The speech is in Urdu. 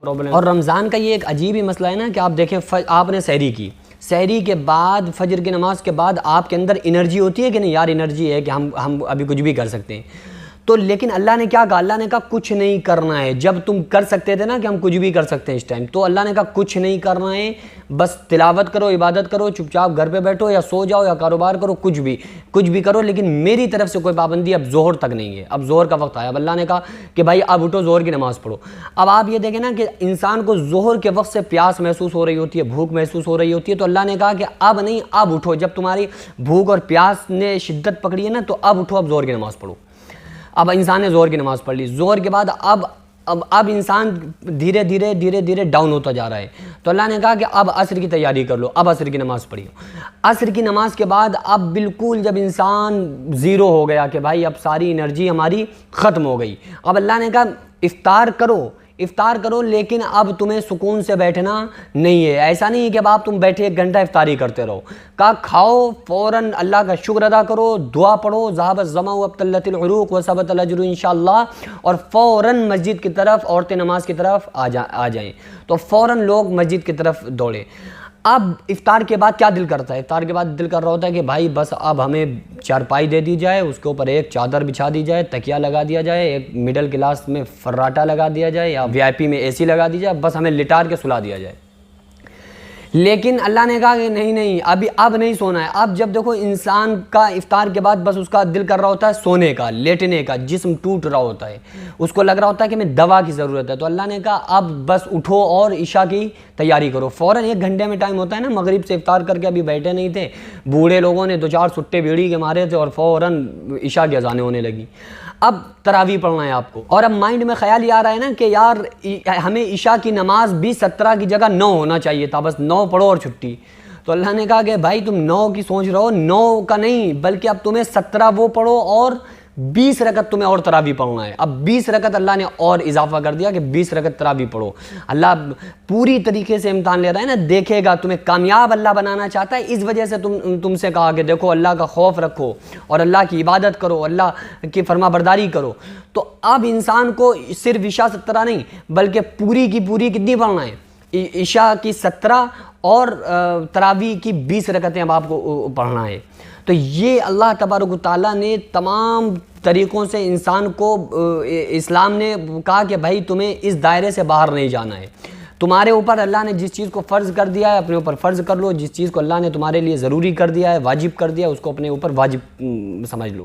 پرابلم. اور رمضان کا یہ ایک عجیب ہی مسئلہ ہے نا کہ آپ دیکھیں آپ نے سحری کی، سحری کے بعد فجر کی نماز کے بعد آپ کے اندر انرجی ہوتی ہے کہ نہیں یار؟ انرجی ہے کہ ہم ابھی کچھ بھی کر سکتے ہیں. تو لیکن اللہ نے کیا کہا؟ اللہ نے کہا کچھ نہیں کرنا ہے. جب تم کر سکتے تھے نا کہ ہم کچھ بھی کر سکتے ہیں اس ٹائم، تو اللہ نے کہا کچھ نہیں کرنا ہے، بس تلاوت کرو، عبادت کرو، چپ چاپ گھر پہ بیٹھو یا سو جاؤ یا کاروبار کرو، کچھ بھی کرو، لیکن میری طرف سے کوئی پابندی اب ظہر تک نہیں ہے. اب ظہر کا وقت آیا، اب اللہ نے کہا کہ بھائی اب اٹھو ظہر کی نماز پڑھو. اب آپ یہ دیکھیں نا کہ انسان کو ظہر کے وقت سے پیاس محسوس ہو رہی ہوتی ہے، بھوک محسوس ہو رہی ہوتی ہے، تو اللہ نے کہا کہ اب نہیں، اب اٹھو. جب تمہاری بھوک اور پیاس نے شدت پکڑی ہے نا تو اب اٹھو، اب ظہر کی نماز پڑھو. اب انسان نے ظہر کی نماز پڑھ لی. ظہر کے بعد اب انسان دھیرے دھیرے ڈاؤن ہوتا جا رہا ہے، تو اللہ نے کہا کہ اب عصر کی تیاری کر لو. اب عصر کی نماز پڑھی. عصر کی نماز کے بعد اب بالکل جب انسان زیرو ہو گیا کہ بھائی اب ساری انرجی ہماری ختم ہو گئی، اب اللہ نے کہا افطار کرو لیکن اب تمہیں سکون سے بیٹھنا نہیں ہے. ایسا نہیں ہے کہ اب آپ تم بیٹھے 1 گھنٹہ افطاری کرتے رہو. کہا کھاؤ، فوراً اللہ کا شکر ادا کرو، دعا پڑھو، ذهب الظمأ وابتلت العروق وثبت الاجر انشاءاللہ، اور فوراً مسجد کی طرف، عورتیں نماز کی طرف آ جائیں. تو فوراً لوگ مسجد کی طرف دوڑے. اب افطار کے بعد کیا دل کرتا ہے؟ افطار کے بعد دل کر رہا ہوتا ہے کہ بھائی بس اب ہمیں چارپائی دے دی جائے، اس کے اوپر ایک چادر بچھا دی جائے، تکیہ لگا دیا جائے، ایک مڈل کلاس میں فراٹا لگا دیا جائے یا VIP میں AC لگا دی جائے، بس ہمیں لٹار کے سلا دیا جائے. لیکن اللہ نے کہا کہ نہیں، اب نہیں سونا ہے. اب جب دیکھو انسان کا افطار کے بعد بس اس کا دل کر رہا ہوتا ہے سونے کا، لیٹنے کا، جسم ٹوٹ رہا ہوتا ہے، اس کو لگ رہا ہوتا ہے کہ میں دوا کی ضرورت ہے. تو اللہ نے کہا اب بس اٹھو اور عشاء کی تیاری کرو. فوراً 1 گھنٹے میں ٹائم ہوتا ہے نا، مغرب سے افطار کر کے ابھی بیٹھے نہیں تھے، بوڑھے لوگوں نے 2-4 سٹے بیڑی کے مارے تھے اور فوراً عشاء کی اذانیں ہونے لگی. اب تراویح پڑھنا ہے آپ کو، اور اب مائنڈ میں خیال یہ آ رہا ہے نا کہ یار ہمیں عشاء کی نماز بھی 17 کی جگہ 9 ہونا چاہیے تھا، بس 9 پڑھو اور چھٹی. تو اللہ نے کہا کہ بھائی تم 9 کی سوچ رہو، 9 کا نہیں بلکہ اب تمہیں 17 وہ پڑھو اور 20 رکعت تمہیں اور تراویح پڑھنا ہے. اب 20 رکعت اللہ نے اور اضافہ کر دیا کہ 20 رکعت تراویح پڑھو. اللہ پوری طریقے سے امتحان لے رہا ہے نا، دیکھے گا تمہیں کامیاب اللہ بنانا چاہتا ہے. اس وجہ سے تم سے کہا کہ دیکھو اللہ کا خوف رکھو اور اللہ کی عبادت کرو، اللہ کی فرما برداری کرو. تو اب انسان کو صرف عشاء 17 نہیں بلکہ پوری کی پوری کتنی پڑھنا ہے؟ عشاء کی 17 اور تراویح کی 20 رکعتیں اب آپ کو پڑھنا ہے. تو یہ اللہ تبارک و تعالیٰ نے تمام طریقوں سے انسان کو، اسلام نے کہا کہ بھائی تمہیں اس دائرے سے باہر نہیں جانا ہے. تمہارے اوپر اللہ نے جس چیز کو فرض کر دیا ہے اپنے اوپر فرض کر لو، جس چیز کو اللہ نے تمہارے لیے ضروری کر دیا ہے، واجب کر دیا ہے، اس کو اپنے اوپر واجب سمجھ لو.